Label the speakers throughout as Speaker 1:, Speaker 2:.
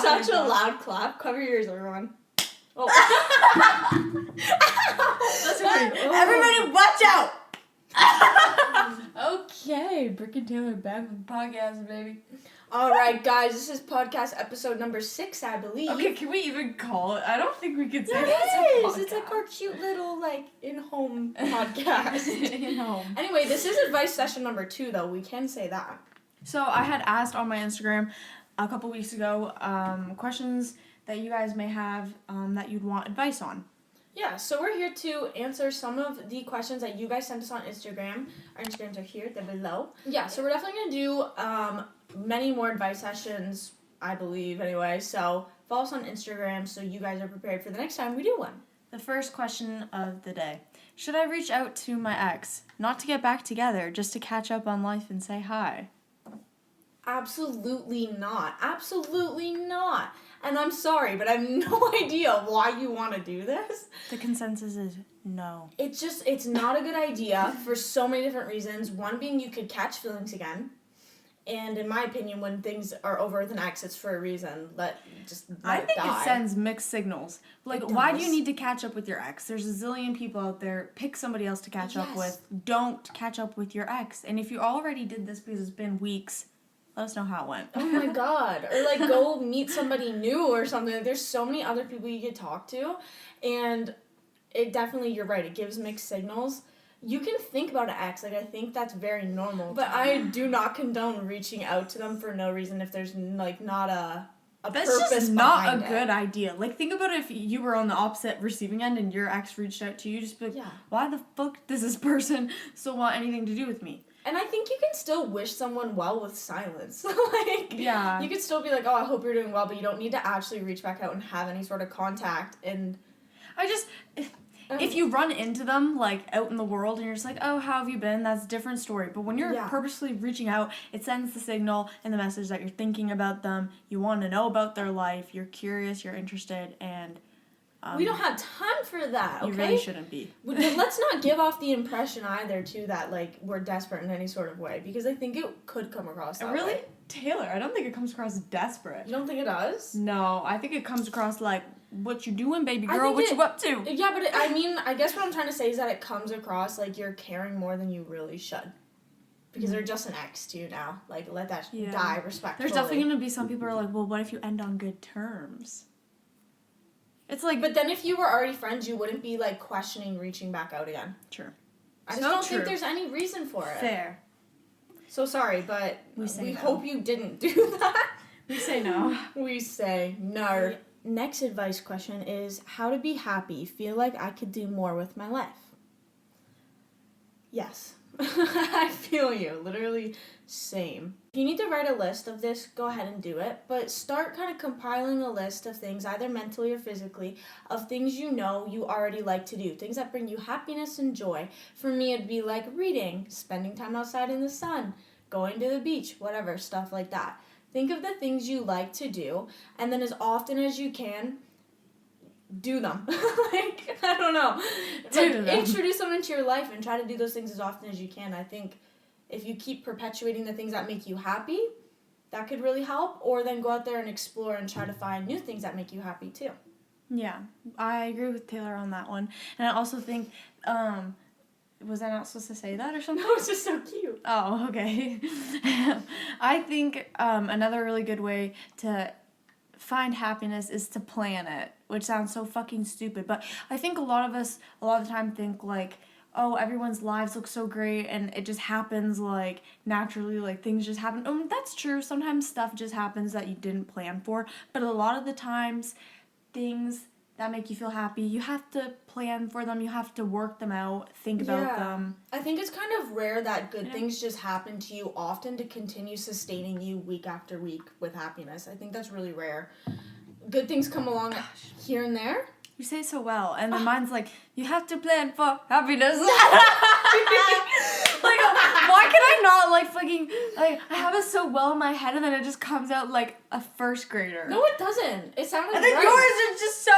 Speaker 1: such a loud clap. Cover your ears, everyone. Oh.
Speaker 2: That's right.
Speaker 1: Everybody watch out!
Speaker 2: Okay, Brooke and Taylor back with the podcast, baby.
Speaker 1: Alright, guys, this is podcast episode number 6, I believe.
Speaker 2: Okay, can we even call it? I don't think we could say
Speaker 1: It
Speaker 2: it's
Speaker 1: is! It's like our cute little, in-home podcast.
Speaker 2: In-home.
Speaker 1: Anyway, this is advice session number 2, though. We can say that.
Speaker 2: So, I had asked on my Instagram a couple weeks ago questions that you guys may have that you'd want advice on.
Speaker 1: Yeah, so we're here to answer some of the questions that you guys sent us on Instagram. Our Instagrams are here, they're below. Yeah, so we're definitely going to do many more advice sessions, I believe, anyway. So follow us on Instagram so you guys are prepared for the next time we do one.
Speaker 2: The first question of the day. Should I reach out to my ex? Not to get back together, just to catch up on life and say hi.
Speaker 1: Absolutely not. Absolutely not. And I'm sorry, but I have no idea why you want to do this.
Speaker 2: The consensus is no.
Speaker 1: It's not a good idea for so many different reasons. One being you could catch feelings again. And in my opinion, when things are over with an ex, it's for a reason.
Speaker 2: I think it sends mixed signals. Like, why do you need to catch up with your ex? There's a zillion people out there. Pick somebody else to catch up with. Don't catch up with your ex. And if you already did this because it's been weeks, let us know how it went.
Speaker 1: Oh my god. Or go meet somebody new or something. There's so many other people you could talk to. And it definitely, you're right, it gives mixed signals. You can think about an ex. I think that's very normal. But I do not condone reaching out to them for no reason if there's, not a
Speaker 2: that's
Speaker 1: purpose
Speaker 2: just not
Speaker 1: behind
Speaker 2: a good idea. Think about it if you were on the opposite receiving end and your ex reached out to you. Just be like, why the fuck does this person still want anything to do with me?
Speaker 1: And I think you can still wish someone well with silence.
Speaker 2: Yeah.
Speaker 1: You could still be like, oh, I hope you're doing well, but you don't need to actually reach back out and have any sort of contact. And
Speaker 2: if you run into them, out in the world, and you're just like, oh, how have you been? That's a different story. But when you're purposely reaching out, it sends the signal and the message that you're thinking about them, you want to know about their life, you're curious, you're interested, and...
Speaker 1: we don't have time for that, okay?
Speaker 2: You really shouldn't be.
Speaker 1: Let's not give off the impression either, too, that, we're desperate in any sort of way, because I think it could come across that way.
Speaker 2: Taylor, I don't think it comes across desperate.
Speaker 1: You don't think it does?
Speaker 2: No, I think it comes across what you doing, baby girl? What you up to?
Speaker 1: Yeah, but I guess what I'm trying to say is that it comes across you're caring more than you really should. Because they're just an ex to you now. Let that die respectfully.
Speaker 2: There's definitely going to be some people who are like, well, what if you end on good terms? It's
Speaker 1: But then if you were already friends, you wouldn't be, questioning reaching back out again.
Speaker 2: True.
Speaker 1: I just don't think there's any reason for it.
Speaker 2: Fair.
Speaker 1: So sorry, but we
Speaker 2: no.
Speaker 1: hope you didn't do that.
Speaker 2: We say no.
Speaker 1: We say no. Next advice question is how to be happy. Feel like I could do more with my life. Yes. I feel you. Literally same. If you need to write a list of this, go ahead and do it. But start kind of compiling a list of things, either mentally or physically, of things you know you already like to do. Things that bring you happiness and joy. For me, it'd be reading, spending time outside in the sun, going to the beach, whatever, stuff like that. Think of the things you like to do, and then as often as you can, do them. I don't know. Introduce them into your life and try to do those things as often as you can. I think if you keep perpetuating the things that make you happy, that could really help. Or then go out there and explore and try to find new things that make you happy too.
Speaker 2: Yeah, I agree with Taylor on that one. And I also think, was I not supposed to say that or something?
Speaker 1: No, it's just so cute.
Speaker 2: Oh, okay. I think another really good way to find happiness is to plan it, which sounds so fucking stupid. But I think a lot of us, a lot of the time, think oh, everyone's lives look so great and it just happens naturally, things just happen. That's true. Sometimes stuff just happens that you didn't plan for. But a lot of the times, things that make you feel happy, you have to plan for them, you have to work them out, think about them.
Speaker 1: I think it's kind of rare that good things just happen to you often to continue sustaining you week after week with happiness. I think that's really rare. Good things come along here and there.
Speaker 2: You say it so well, and then mine's you have to plan for happiness. Why can I not, fucking, I have it so well in my head, and then it just comes out like a first grader.
Speaker 1: No, it doesn't. It sounded
Speaker 2: And then yours is just so,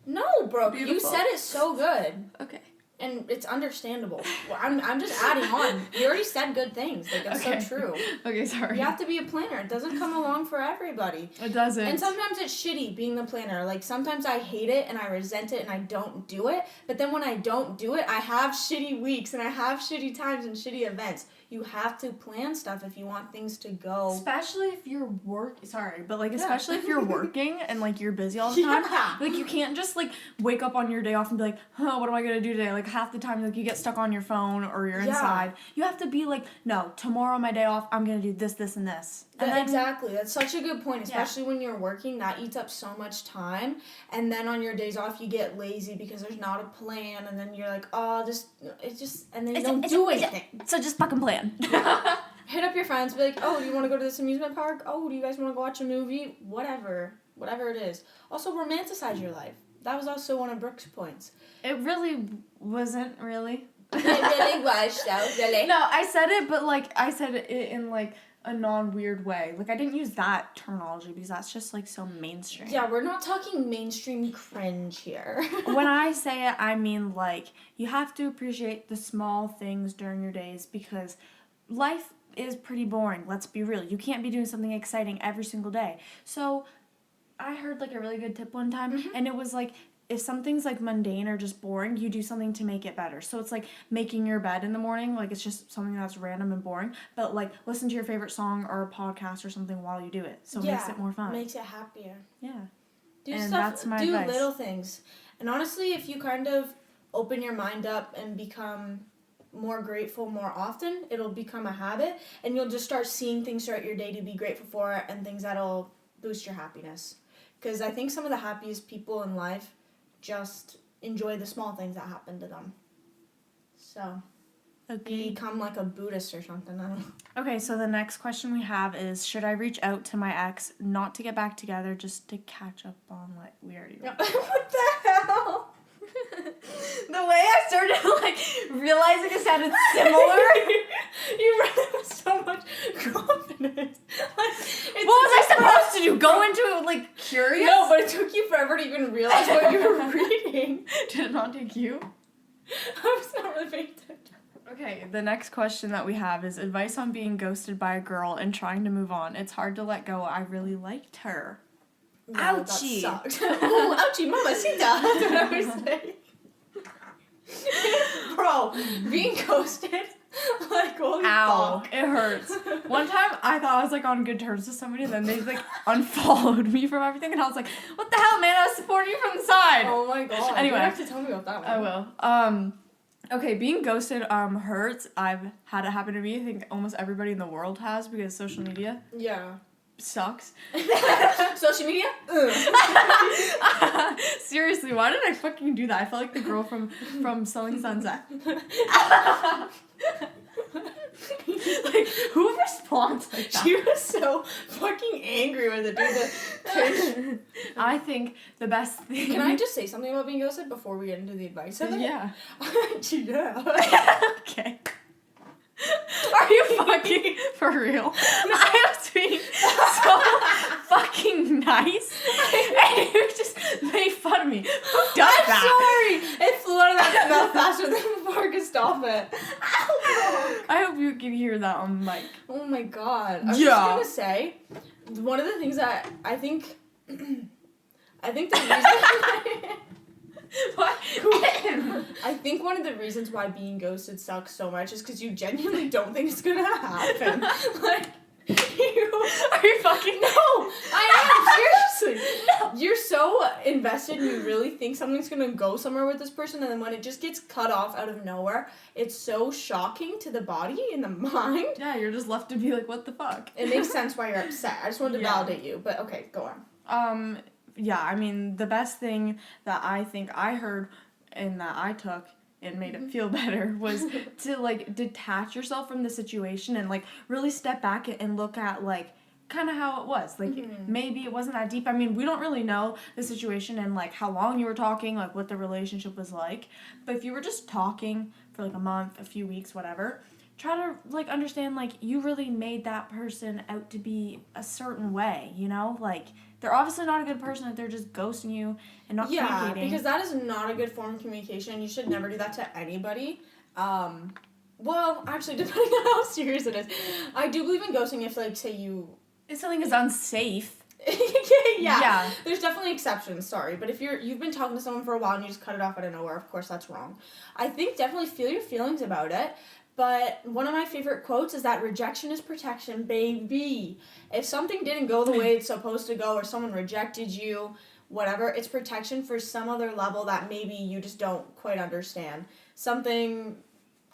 Speaker 1: No, bro,
Speaker 2: beautiful.
Speaker 1: You said it so good.
Speaker 2: Okay.
Speaker 1: And it's understandable. Well, I'm just adding on. You already said good things. Like, it's so true.
Speaker 2: Okay, sorry.
Speaker 1: You have to be a planner. It doesn't come along for everybody.
Speaker 2: It doesn't.
Speaker 1: And sometimes it's shitty being the planner. Like, sometimes I hate it and I resent it and I don't do it. But then when I don't do it, I have shitty weeks and I have shitty times and shitty events. You have to plan stuff if you want things to go.
Speaker 2: Especially if you're especially if you're working and, like, you're busy all the time.
Speaker 1: Yeah.
Speaker 2: Like, you can't just, like, wake up on your day off and be like, huh, what am I going to do today? Like, half the time, like, you get stuck on your phone or you're inside. You have to be like, no, tomorrow my day off, I'm going to do this, this, and this. And then,
Speaker 1: exactly. That's such a good point, especially when you're working. That eats up so much time. And then on your days off, you get lazy because there's not a plan. And then you're like, oh, and then you don't do anything.
Speaker 2: So just fucking plan.
Speaker 1: Hit up your friends, be like, oh, do you want to go to this amusement park? Oh, do you guys want to go watch a movie? Whatever it is. Also, romanticize your life. That was also one of Brooke's points.
Speaker 2: It really wasn't, really.
Speaker 1: It really was, though, really.
Speaker 2: No, I said it, but, like, I said it in, like, a non-weird way. Like, I didn't use that terminology because that's just, like, so mainstream.
Speaker 1: Yeah, we're not talking mainstream cringe here.
Speaker 2: When I say it, I mean, like, you have to appreciate the small things during your days because life is pretty boring. Let's be real. You can't be doing something exciting every single day. So, I heard, like, a really good tip one time, and it was, like, if something's, like, mundane or just boring, you do something to make it better. So it's, like, making your bed in the morning. Like, it's just something that's random and boring. But, like, listen to your favorite song or a podcast or something while you do it. So it makes it more fun.
Speaker 1: Makes it happier.
Speaker 2: Yeah.
Speaker 1: Do
Speaker 2: advice.
Speaker 1: Little things. And honestly, if you kind of open your mind up and become more grateful more often, it'll become a habit. And you'll just start seeing things throughout your day to be grateful for and things that'll boost your happiness. Because I think some of the happiest people in life just enjoy the small things that happen to them. So, become like a Buddhist or something. I don't know.
Speaker 2: Okay, so the next question we have is, should I reach out to my ex, not to get back together, just to catch up on what we already went?
Speaker 1: What the hell?
Speaker 2: The way I started, like, realizing it sounded similar.
Speaker 1: You read it with so much confidence.
Speaker 2: What was I supposed to do? Go into it, like, curious?
Speaker 1: No, but it took you forever to even realize what you were reading.
Speaker 2: Did it not take you?
Speaker 1: I was not really paying attention.
Speaker 2: Okay, the next question that we have is advice on being ghosted by a girl and trying to move on. It's hard to let go. I really liked her.
Speaker 1: No,
Speaker 2: Ouchie.
Speaker 1: That sucked. Ooh, ouchie, mamacita. That's what I was saying. Bro, being ghosted, like, holy
Speaker 2: Ow,
Speaker 1: fuck.
Speaker 2: it hurts. One time, I thought I was, like, on good terms with somebody, and then they, like, unfollowed me from everything, and I was like, what the hell, man? I was supporting you from the side.
Speaker 1: Oh my god.
Speaker 2: Anyway.
Speaker 1: You have to tell me about that one.
Speaker 2: I will. Okay, being ghosted, hurts. I've had it happen to me. I think almost everybody in the world has, because social media
Speaker 1: Yeah.
Speaker 2: sucks.
Speaker 1: Social media?
Speaker 2: Seriously, why did I fucking do that? I felt like the girl from Selling Sunset. Like, who responds like that?
Speaker 1: She was so fucking angry with it, dude.
Speaker 2: I think the best thing...
Speaker 1: Can I just say something about being ghosted before we get into the advice of it?
Speaker 2: Yeah.
Speaker 1: Yeah.
Speaker 2: Okay. Are you fucking for real? I was being so fucking nice, and you just made fun of me. Who does
Speaker 1: I'm
Speaker 2: that?
Speaker 1: sorry! It flew out of that mouth faster than Mark could stop it. Ow.
Speaker 2: I hope you can hear that on mic.
Speaker 1: Oh my god. I was
Speaker 2: Yeah.
Speaker 1: just gonna say, one of the things that I think the reason...
Speaker 2: What?
Speaker 1: I think one of the reasons why being ghosted sucks so much is because you genuinely don't think it's gonna happen. Like,
Speaker 2: Are you fucking...
Speaker 1: No! I am, seriously! No! You're so invested and you really think something's gonna go somewhere with this person, and then when it just gets cut off out of nowhere, it's so shocking to the body and the mind.
Speaker 2: Yeah, you're just left to be like, what the fuck?
Speaker 1: It makes sense why you're upset. I just wanted to validate you, but okay, go on.
Speaker 2: Yeah, I mean, the best thing that I think I heard and that I took and made it feel better was to, like, detach yourself from the situation and, like, really step back and look at, like, kind of how it was. Like, maybe it wasn't that deep. I mean, we don't really know the situation and, like, how long you were talking, like, what the relationship was like. But if you were just talking for, like, a month, a few weeks, whatever, try to, like, understand, like, you really made that person out to be a certain way, you know? Like, they're obviously not a good person if they're just ghosting you and not communicating.
Speaker 1: Yeah, because that is not a good form of communication. You should never do that to anybody. Well, actually, depending on how serious it is. I do believe in ghosting if, like, say you...
Speaker 2: If something is unsafe.
Speaker 1: yeah. There's definitely exceptions, sorry. But if you've been talking to someone for a while and you just cut it off out of nowhere, of course that's wrong. I think definitely feel your feelings about it. But one of my favorite quotes is that rejection is protection, baby. If something didn't go the way it's supposed to go or someone rejected you, whatever, it's protection for some other level that maybe you just don't quite understand. Something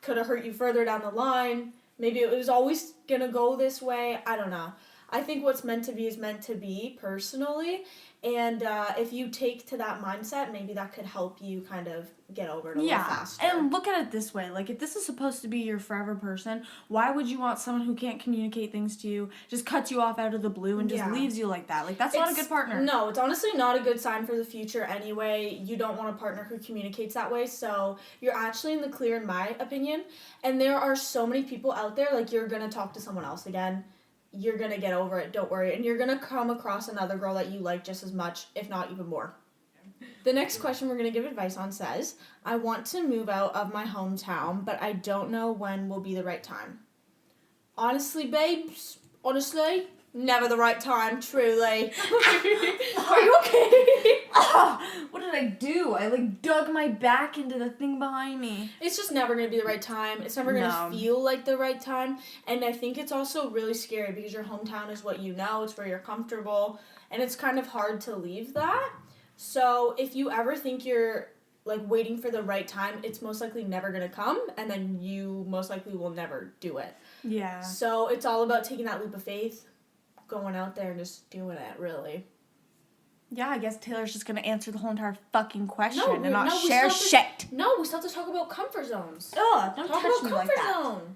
Speaker 1: could have hurt you further down the line. Maybe it was always going to go this way. I don't know. I think what's meant to be is meant to be, personally. And if you take to that mindset, maybe that could help you kind of get over it a little faster.
Speaker 2: And look at it this way. Like, if this is supposed to be your forever person, why would you want someone who can't communicate things to you, just cuts you off out of the blue and just leaves you like that? Like, that's not a good partner.
Speaker 1: No, it's honestly not a good sign for the future anyway. You don't want a partner who communicates that way, so you're actually in the clear, in my opinion. And there are so many people out there, like, you're going to talk to someone else again. You're going to get over it, don't worry. And you're going to come across another girl that you like just as much, if not even more. The next question we're going to give advice on says, I want to move out of my hometown, but I don't know when will be the right time. Honestly, babes, never the right time, truly. Are you okay?
Speaker 2: What did I do? I, like, dug my back into the thing behind me.
Speaker 1: It's just never going to be the right time. It's never going to feel like the right time. And I think it's also really scary because your hometown is what you know. It's where you're comfortable. And it's kind of hard to leave that. So if you ever think you're, like, waiting for the right time, it's most likely never going to come. And then you most likely will never do it.
Speaker 2: Yeah.
Speaker 1: So it's all about taking that leap of faith, going out there and just doing it, really.
Speaker 2: Yeah, I guess Taylor's just going to answer the whole entire fucking question and not
Speaker 1: we
Speaker 2: share shit.
Speaker 1: We still have to talk about comfort zones.
Speaker 2: Ugh, don't
Speaker 1: talk
Speaker 2: touch
Speaker 1: about
Speaker 2: me
Speaker 1: comfort
Speaker 2: like that.
Speaker 1: zone.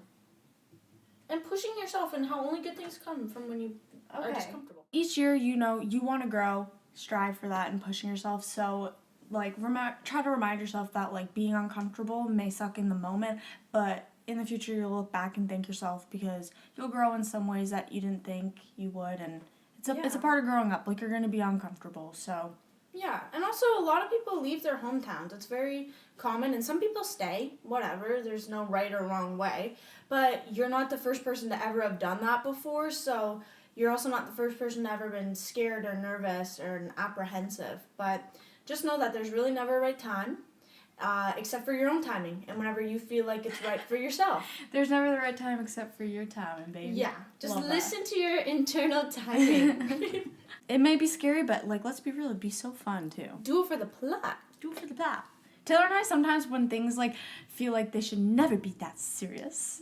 Speaker 1: And pushing yourself and how only good things come from when you are just comfortable.
Speaker 2: Each year, you know, you want to grow, strive for that, and pushing yourself. So, like, try to remind yourself that, like, being uncomfortable may suck in the moment, but in the future, you'll look back and thank yourself because you'll grow in some ways that you didn't think you would, and it's a part of growing up. Like, you're going to be uncomfortable, so.
Speaker 1: Yeah, and also a lot of people leave their hometowns. It's very common, and some people stay, whatever. There's no right or wrong way. But you're not the first person to ever have done that before, so you're also not the first person to ever been scared or nervous or apprehensive. But just know that there's really never a right time. Except for your own timing and whenever you feel like it's right for yourself.
Speaker 2: There's never the right time except for your timing, baby.
Speaker 1: Yeah, just listen to your internal timing.
Speaker 2: It may be scary, but, like, let's be real, it'd be so fun, too.
Speaker 1: Do it for the plot.
Speaker 2: Do it for the plot. Taylor and I, sometimes when things, like, feel like they should never be that serious,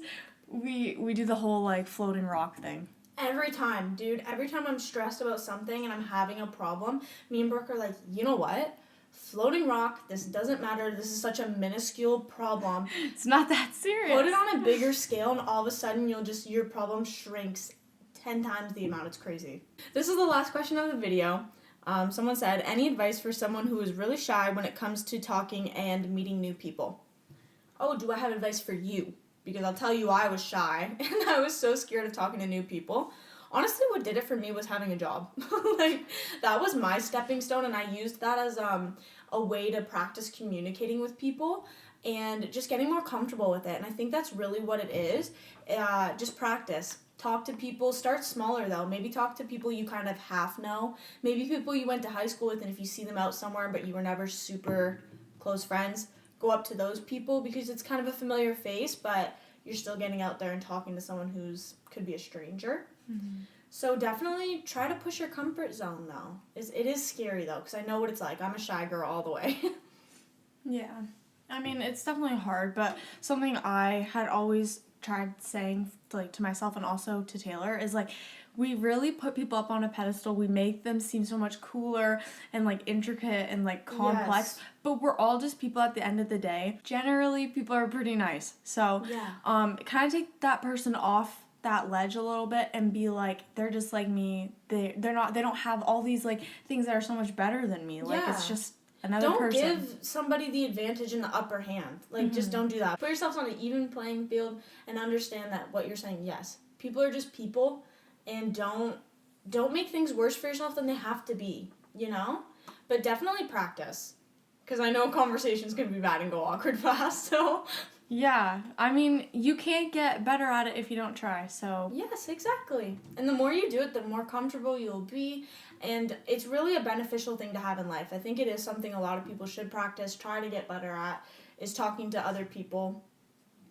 Speaker 2: we do the whole, like, floating rock thing.
Speaker 1: Every time, dude. Every time I'm stressed about something and I'm having a problem, me and Brooke are like, you know what? Floating rock, this doesn't matter. This is such a minuscule problem.
Speaker 2: It's not that serious.
Speaker 1: Put it on a bigger scale and all of a sudden your problem shrinks 10 times the amount. It's crazy. This is the last question of the video. Someone said, any advice for someone who is really shy when it comes to talking and meeting new people? Oh, do I have advice for you? Because I'll tell you, I was shy and I was so scared of talking to new people. Honestly, what did it for me was having a job. Like, that was my stepping stone, and I used that as a way to practice communicating with people and just getting more comfortable with it. And I think that's really what it is. Just practice. Talk to people. Start smaller, though. Maybe talk to people you kind of half know. Maybe people you went to high school with, and if you see them out somewhere but you were never super close friends, go up to those people because it's kind of a familiar face, but you're still getting out there and talking to someone could be a stranger. Mm-hmm. So definitely try to push your comfort zone, though. It is scary, though, because I know what it's like. I'm a shy girl all the way.
Speaker 2: Yeah. I mean, it's definitely hard, but something I had always tried saying, like, to myself and also to Taylor is, like, we really put people up on a pedestal. We make them seem so much cooler and, like, intricate and, like, complex. Yes. But we're all just people at the end of the day. Generally, people are pretty nice. So, kind of take that person off that ledge a little bit and be like, they're just like me. They don't have all these, like, things that are so much better than me. Like, it's just another
Speaker 1: don't
Speaker 2: person.
Speaker 1: Don't give somebody the advantage in the upper hand. Like, just don't do that. Put yourself on an even playing field and understand that what you're saying, yes, people are just people, and don't make things worse for yourself than they have to be, you know? But definitely practice. Because I know conversations can be bad and go awkward fast, so...
Speaker 2: Yeah, I mean, you can't get better at it if you don't try, so...
Speaker 1: Yes, exactly. And the more you do it, the more comfortable you'll be, and it's really a beneficial thing to have in life. I think it is something a lot of people should practice, try to get better at, is talking to other people,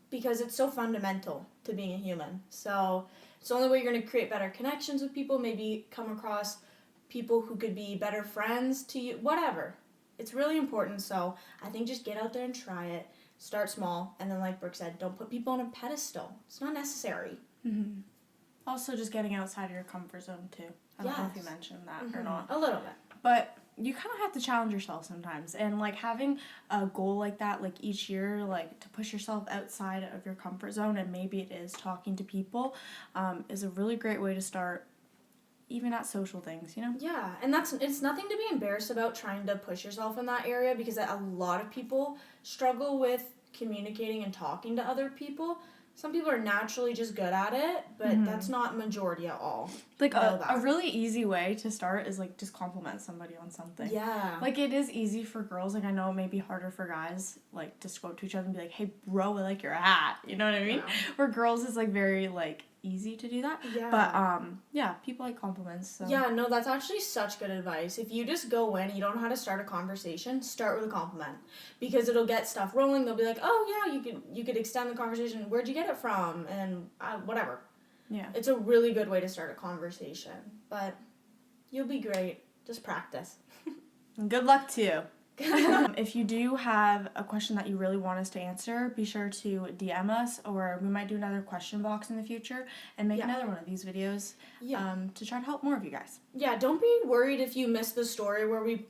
Speaker 1: because it's so fundamental to being a human. So it's the only way you're going to create better connections with people, maybe come across people who could be better friends to you, whatever. It's really important, so I think just get out there and try it. Start small, and then like Brooke said, don't put people on a pedestal. It's not necessary.
Speaker 2: Mm-hmm. Also, just getting outside of your comfort zone, too. I don't know if you mentioned that or not.
Speaker 1: A little bit.
Speaker 2: But you kind of have to challenge yourself sometimes. And, like, having a goal like that, like, each year, like, to push yourself outside of your comfort zone, and maybe it is talking to people, is a really great way to start, even at social things, you know?
Speaker 1: Yeah, and it's nothing to be embarrassed about trying to push yourself in that area, because a lot of people struggle with communicating and talking to other people. Some people are naturally just good at it, but that's not majority at all.
Speaker 2: Like, a really easy way to start is, like, just compliment somebody on something.
Speaker 1: Yeah.
Speaker 2: Like, it is easy for girls. Like, I know it may be harder for guys, like, to go up to each other and be like, hey, bro, I like your hat. You know what I mean?
Speaker 1: Yeah.
Speaker 2: For girls, it's, like, very, like, easy to do that.
Speaker 1: Yeah.
Speaker 2: But, yeah, people like compliments, so.
Speaker 1: Yeah, no, that's actually such good advice. If you just go in, you don't know how to start a conversation, start with a compliment. Because it'll get stuff rolling. They'll be like, oh, yeah, you could extend the conversation. Where'd you get it from? And whatever. Yeah. It's a really good way to start a conversation. But you'll be great. Just practice.
Speaker 2: Good luck to you. If you do have a question that you really want us to answer, be sure to DM us, or we might do another question box in the future and make another one of these videos to try to help more of you guys. Yeah, don't be worried if you missed the story where we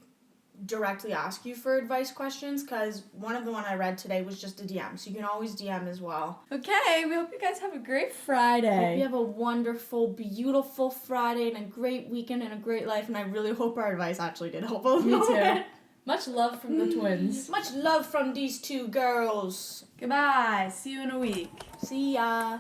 Speaker 2: directly ask you for advice questions, because one of the one I read today was just a DM, so you can always DM as well. Okay, we hope you guys have a great Friday. Hope you have a wonderful, beautiful Friday and a great weekend and a great life, and I really hope our advice actually did help. Me too. Much love from the twins. Much love from these two girls. Goodbye. See you in a week. See ya.